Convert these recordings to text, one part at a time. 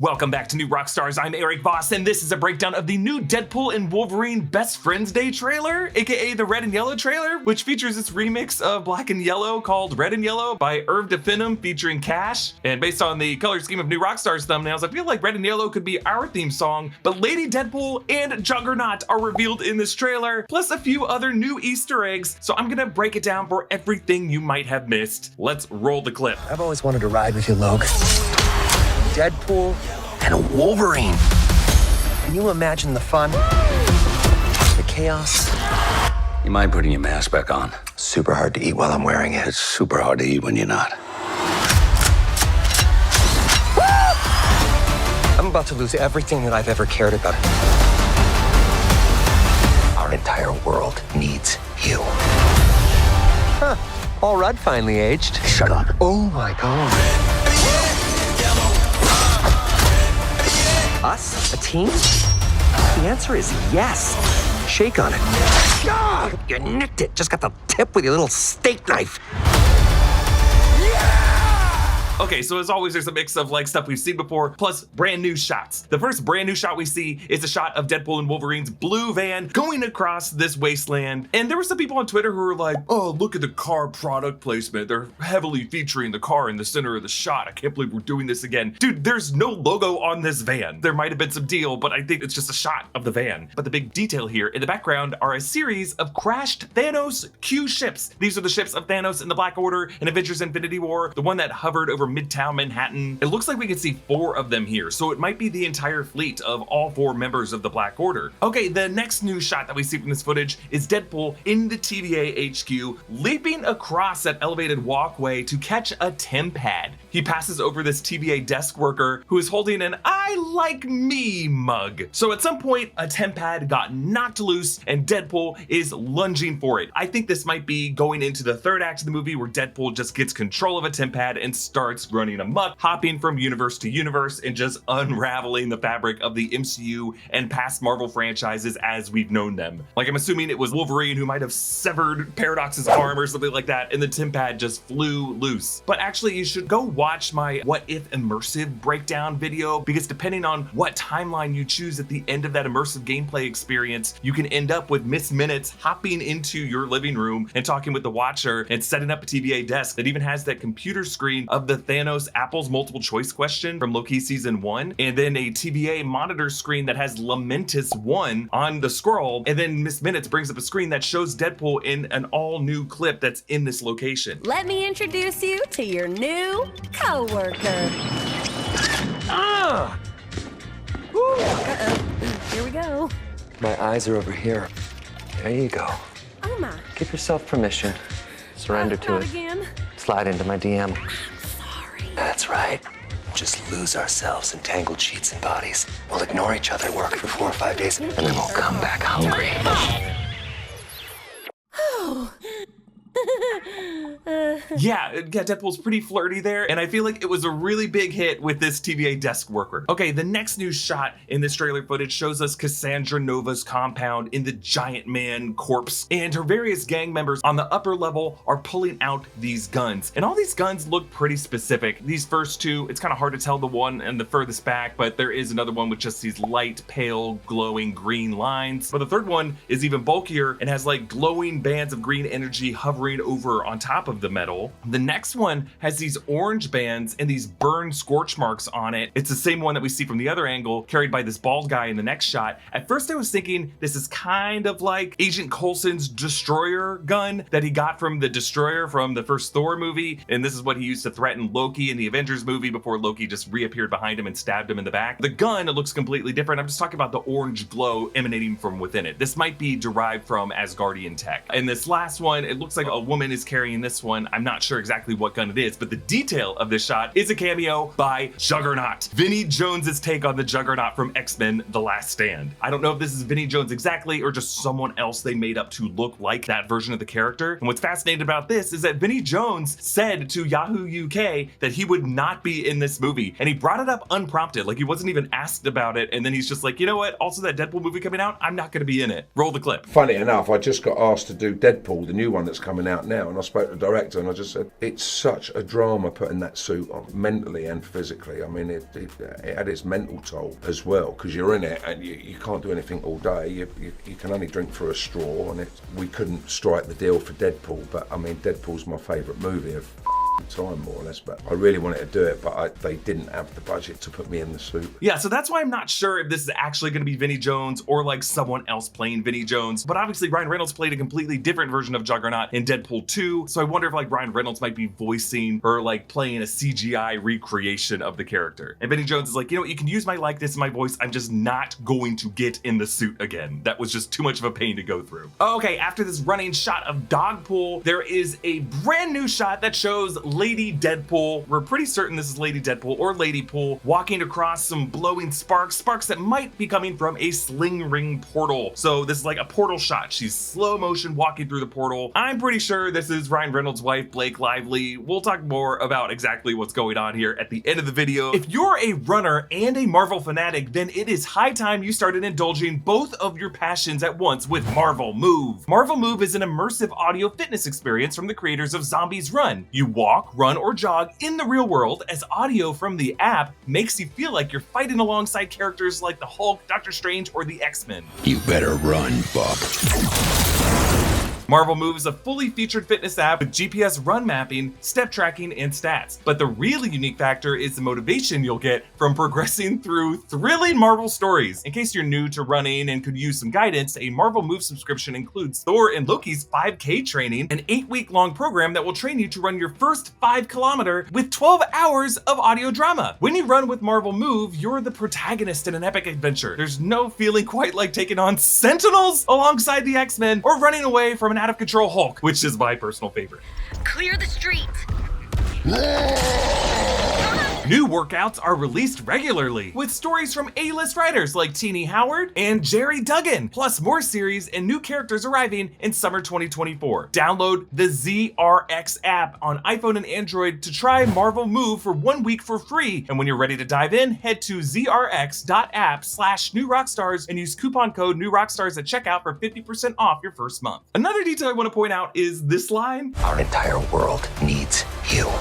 Welcome back to New Rockstars. I'm Erik Voss, and this is a breakdown of the new Deadpool and Wolverine Best Friends Day trailer, aka the Red and Yellow trailer, which features this remix of Black and Yellow called Red and Yellow by Irv Definum featuring Cash. And based on the color scheme of New Rockstars thumbnails, I feel like Red and Yellow could be our theme song, but Lady Deadpool and Juggernaut are revealed in this trailer, plus a few other new Easter eggs, so I'm gonna break it down for everything you might have missed. Let's roll the clip. I've always wanted to ride with you, Logan. Deadpool and a Wolverine. Can you imagine the fun? The chaos? You mind putting your mask back on? Super hard to eat while I'm wearing it. It's super hard to eat when you're not. I'm about to lose everything that I've ever cared about. Our entire world needs you. Huh. All Rudd finally aged. Shut up. Oh my God. Us? A team? The answer is yes. Shake on it. Ah, you nicked it. Just got the tip with your little steak knife. Okay, so as always, there's a mix of like stuff we've seen before, plus brand new shots. The first brand new shot we see is a shot of Deadpool and Wolverine's blue van going across this wasteland. And there were some people on Twitter who were like, oh, look at the car product placement. They're heavily featuring the car in the center of the shot. I can't believe we're doing this again. Dude, there's no logo on this van. There might have been some deal, but I think it's just a shot of the van. But the big detail here in the background are a series of crashed Thanos Q ships. These are the ships of Thanos in the Black Order in Avengers Infinity War, the one that hovered over Midtown Manhattan. It looks like we can see 4 of them here, so it might be the entire fleet of all 4 members of the Black Order. Okay, the next new shot that we see from this footage is Deadpool in the TVA HQ, leaping across that elevated walkway to catch a TemPad. He passes over this TVA desk worker who is holding an I like me mug. So at some point, a TemPad got knocked loose and Deadpool is lunging for it. I think this might be going into the third act of the movie where Deadpool just gets control of a TemPad and starts running amok, hopping from universe to universe and just unraveling the fabric of the MCU and past Marvel franchises as we've known them. Like, I'm assuming it was Wolverine who might have severed Paradox's arm or something like that, and the TemPad just flew loose. But actually, you should go watch my What If Immersive breakdown video, because depending on what timeline you choose at the end of that immersive gameplay experience, you can end up with Miss Minutes hopping into your living room and talking with the Watcher and setting up a TVA desk that even has that computer screen of the Thanos Apple's multiple choice question from Loki season 1, and then a TVA monitor screen that has Lamentus 1 on the scroll, and then Miss Minutes brings up a screen that shows Deadpool in an all new clip that's in this location. Let me introduce you to your new co-worker. Ah! Uh-oh, here we go. My eyes are over here. There you go. Oh my. Give yourself permission. Surrender to it. Again. Slide into my DM. Sorry. That's right. Just lose ourselves in tangled sheets and bodies. We'll ignore each other at work for 4 or 5 days, and then we'll come back hungry. Yeah, Deadpool's pretty flirty there, and I feel like it was a really big hit with this TVA desk worker. Okay, the next new shot in this trailer footage shows us Cassandra Nova's compound in the Giant Man corpse, and her various gang members on the upper level are pulling out these guns. And all these guns look pretty specific. These first 2, it's kind of hard to tell the one and the furthest back, but there is another one with just these light, pale, glowing green lines. But the third one is even bulkier and has like glowing bands of green energy hovering over on top of the metal. The next one has these orange bands and these burned scorch marks on it. It's the same one that we see from the other angle, carried by this bald guy in the next shot. At first I was thinking this is kind of like Agent Coulson's destroyer gun that he got from the destroyer from the first Thor movie, and this is what he used to threaten Loki in the Avengers movie before Loki just reappeared behind him and stabbed him in the back. The gun looks completely different. I'm just talking about the orange glow emanating from within it. This might be derived from Asgardian tech. And this last one, it looks like a woman is carrying this one. I'm not sure exactly what gun it is, but the detail of this shot is a cameo by Juggernaut. Vinnie Jones's take on the Juggernaut from X-Men The Last Stand. I don't know if this is Vinnie Jones exactly or just someone else they made up to look like that version of the character. And what's fascinating about this is that Vinnie Jones said to Yahoo UK that he would not be in this movie, and he brought it up unprompted, like he wasn't even asked about it, and then he's just like, you know what, also that Deadpool movie coming out, I'm not gonna be in it. Roll the clip. Funny enough, I just got asked to do Deadpool, the new one that's coming out now, and I spoke to the director and I just I said, it's such a drama putting that suit on, mentally and physically. I mean, it had its mental toll as well, because you're in it and you can't do anything all day. You can only drink through a straw, and we couldn't strike the deal for Deadpool, but I mean, Deadpool's my favourite movie of time, more or less, but I really wanted to do it, but they didn't have the budget to put me in the suit. Yeah, so that's why I'm not sure if this is actually going to be Vinnie Jones or like someone else playing Vinnie Jones, but obviously Ryan Reynolds played a completely different version of Juggernaut in Deadpool 2, so I wonder if like Ryan Reynolds might be voicing or like playing a CGI recreation of the character. And Vinnie Jones is like, you know what, you can use my likeness and my voice, I'm just not going to get in the suit again. That was just too much of a pain to go through. Okay, after this running shot of Dogpool, there is a brand new shot that shows Lady Deadpool. We're pretty certain this is Lady Deadpool or Lady Pool walking across some glowing sparks that might be coming from a sling ring portal. So this is like a portal shot. She's slow motion walking through the portal. I'm pretty sure this is Ryan Reynolds' wife, Blake Lively. We'll talk more about exactly what's going on here at the end of the video. If you're a runner and a Marvel fanatic, then it is high time you started indulging both of your passions at once with Marvel Move. Marvel Move is an immersive audio fitness experience from the creators of Zombies Run. You walk, run, or jog in the real world as audio from the app makes you feel like you're fighting alongside characters like the Hulk, Doctor Strange, or the X-Men. You better run, Buck. Marvel Move is a fully featured fitness app with GPS run mapping, step tracking, and stats. But the really unique factor is the motivation you'll get from progressing through thrilling Marvel stories. In case you're new to running and could use some guidance, a Marvel Move subscription includes Thor and Loki's 5K training, an 8-week-long program that will train you to run your first 5 kilometer with 12 hours of audio drama. When you run with Marvel Move, you're the protagonist in an epic adventure. There's no feeling quite like taking on Sentinels alongside the X-Men or running away from an out-of-control Hulk, which is my personal favorite. Clear the street. New workouts are released regularly, with stories from A-list writers like Teenie Howard and Jerry Duggan, plus more series and new characters arriving in summer 2024. Download the ZRX app on iPhone and Android to try Marvel Move for 1 week for free. And when you're ready to dive in, head to zrx.app/newrockstars and use coupon code newrockstars at checkout for 50% off your first month. Another detail I want to point out is this line. Our entire world needs you.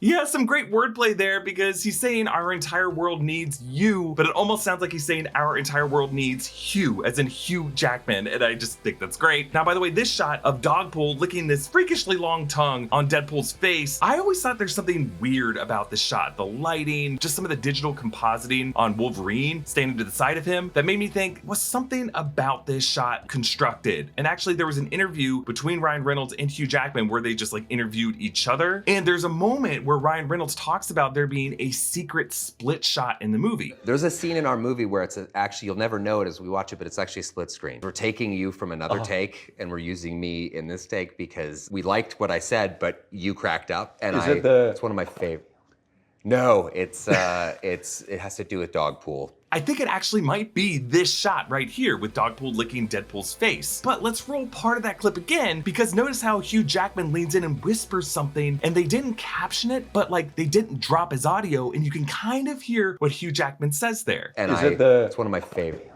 Yeah, some great wordplay there because he's saying our entire world needs you, but it almost sounds like he's saying our entire world needs Hugh, as in Hugh Jackman, and I just think that's great. Now, by the way, this shot of Dogpool licking this freakishly long tongue on Deadpool's face, I always thought there's something weird about this shot. The lighting, just some of the digital compositing on Wolverine standing to the side of him, that made me think, was something about this shot constructed? And actually, there was an interview between Ryan Reynolds and Hugh Jackman where they just like interviewed each other, and there's a moment where Ryan Reynolds talks about there being a secret split shot in the movie. There's a scene in our movie where it's actually, you'll never know it as we watch it, but it's actually a split screen. We're taking you from another take, and we're using me in this take because we liked what I said, but you cracked up, and it's one of my favorite. No, it has to do with Dogpool. I think it actually might be this shot right here with Dogpool licking Deadpool's face. But let's roll part of that clip again, because notice how Hugh Jackman leans in and whispers something, and they didn't caption it, but like they didn't drop his audio, and you can kind of hear what Hugh Jackman says there. And it's one of my favorite.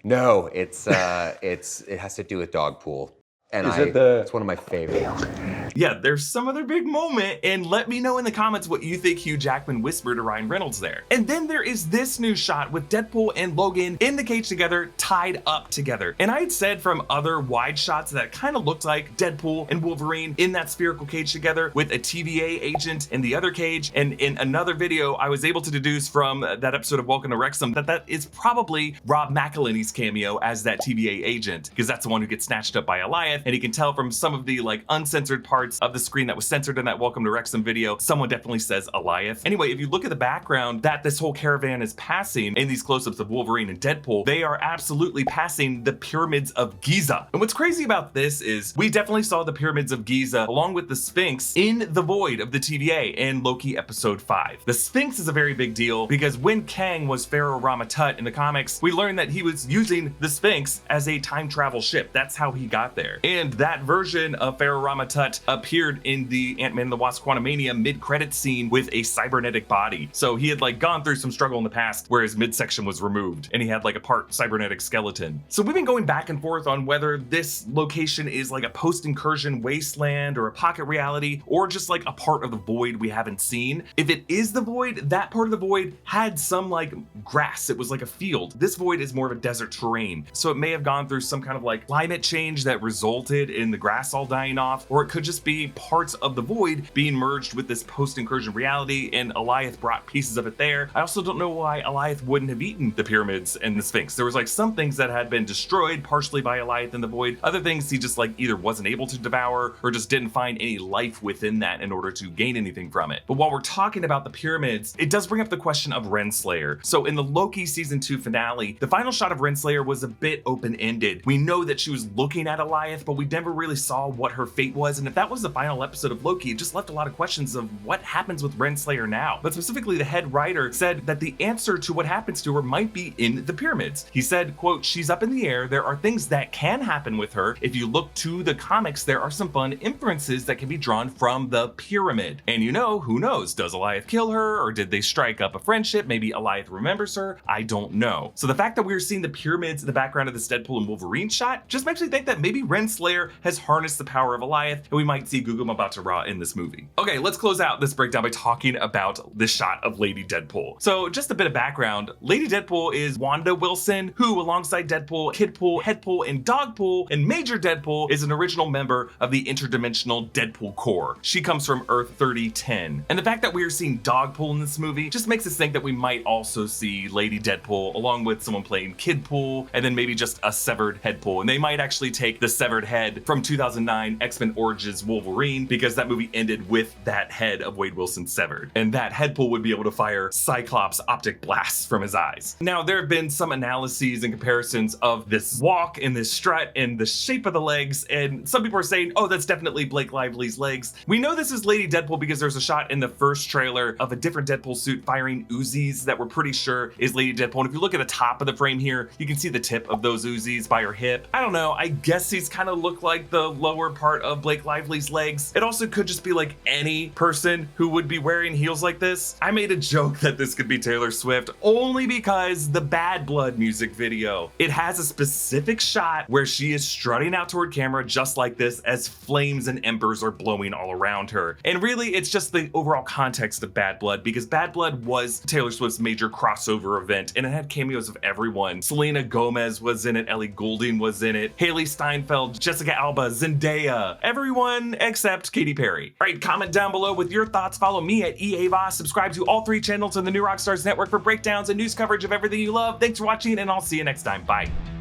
No, it has to do with Dogpool. And it's one of my favorite. Yeah, there's some other big moment, and let me know in the comments what you think Hugh Jackman whispered to Ryan Reynolds there. And then there is this new shot with Deadpool and Logan in the cage together, tied up together. And I had said from other wide shots that kind of looked like Deadpool and Wolverine in that spherical cage together with a TVA agent in the other cage. And in another video, I was able to deduce from that episode of Welcome to Wrexham that is probably Rob McElhenney's cameo as that TVA agent, because that's the one who gets snatched up by Goliath. And you can tell from some of the like uncensored parts of the screen that was censored in that Welcome to Wrexham video, someone definitely says Goliath. Anyway, if you look at the background that this whole caravan is passing in these close-ups of Wolverine and Deadpool, they are absolutely passing the pyramids of Giza. And what's crazy about this is we definitely saw the pyramids of Giza along with the Sphinx in the void of the TVA in Loki episode 5. The Sphinx is a very big deal because when Kang was Pharaoh Rama-Tut in the comics, we learned that he was using the Sphinx as a time travel ship. That's how he got there. And that version of Pharaoh Rama-Tut appeared in the Ant-Man and the Wasp Quantumania mid-credit scene with a cybernetic body. So he had like gone through some struggle in the past where his midsection was removed and he had like a part cybernetic skeleton. So we've been going back and forth on whether this location is like a post-incursion wasteland or a pocket reality or just like a part of the void we haven't seen. If it is the void, that part of the void had some like grass. It was like a field. This void is more of a desert terrain. So it may have gone through some kind of like climate change that resulted in the grass all dying off, or it could just be parts of the void being merged with this post-incursion reality and Alioth brought pieces of it there. I also don't know why Alioth wouldn't have eaten the pyramids and the Sphinx. There was like some things that had been destroyed partially by Alioth in the void. Other things he just like either wasn't able to devour or just didn't find any life within that in order to gain anything from it. But while we're talking about the pyramids, it does bring up the question of Renslayer. So in the Loki season 2 finale, the final shot of Renslayer was a bit open-ended. We know that she was looking at Alioth, but we never really saw what her fate was. And if that was the final episode of Loki, it just left a lot of questions of what happens with Renslayer now. But specifically, the head writer said that the answer to what happens to her might be in the pyramids. He said, quote, "She's up in the air. There are things that can happen with her. If you look to the comics, there are some fun inferences that can be drawn from the pyramid. And you know, who knows? Does Alioth kill her, or did they strike up a friendship? Maybe Alioth remembers her. I don't know." So the fact that we're seeing the pyramids in the background of this Deadpool and Wolverine shot just makes me think that maybe Renslayer has harnessed the power of Alioth, and we might see Gugu Mbatha-Raw in this movie. Okay, let's close out this breakdown by talking about this shot of Lady Deadpool. So just a bit of background. Lady Deadpool is Wanda Wilson, who alongside Deadpool, Kidpool, Headpool, and Dogpool, and Major Deadpool is an original member of the interdimensional Deadpool Corps. She comes from Earth 3010. And the fact that we are seeing Dogpool in this movie just makes us think that we might also see Lady Deadpool along with someone playing Kidpool, and then maybe just a severed Headpool. And they might actually take the severed head from 2009 X-Men Origins Wolverine, because that movie ended with that head of Wade Wilson severed. And that Headpool would be able to fire Cyclops optic blasts from his eyes. Now, there have been some analyses and comparisons of this walk and this strut and the shape of the legs, and some people are saying, oh, that's definitely Blake Lively's legs. We know this is Lady Deadpool because there's a shot in the first trailer of a different Deadpool suit firing Uzis that we're pretty sure is Lady Deadpool. And if you look at the top of the frame here, you can see the tip of those Uzis by her hip. I don't know, I guess these kind of look like the lower part of Blake Lively's legs. It also could just be like any person who would be wearing heels like this. I made a joke that this could be Taylor Swift only because the Bad Blood music video, it has a specific shot where she is strutting out toward camera just like this as flames and embers are blowing all around her. And really, it's just the overall context of Bad Blood, because Bad Blood was Taylor Swift's major crossover event and it had cameos of everyone. Selena Gomez was in it, Ellie Goulding was in it, Haley Steinfeld, Jessica Alba, Zendaya, everyone except Katy Perry. All right, comment down below with your thoughts. Follow me at EA Voss. Subscribe to all 3 channels on the new Rockstars network for breakdowns and news coverage of everything you love. Thanks for watching, and I'll see you next time. Bye.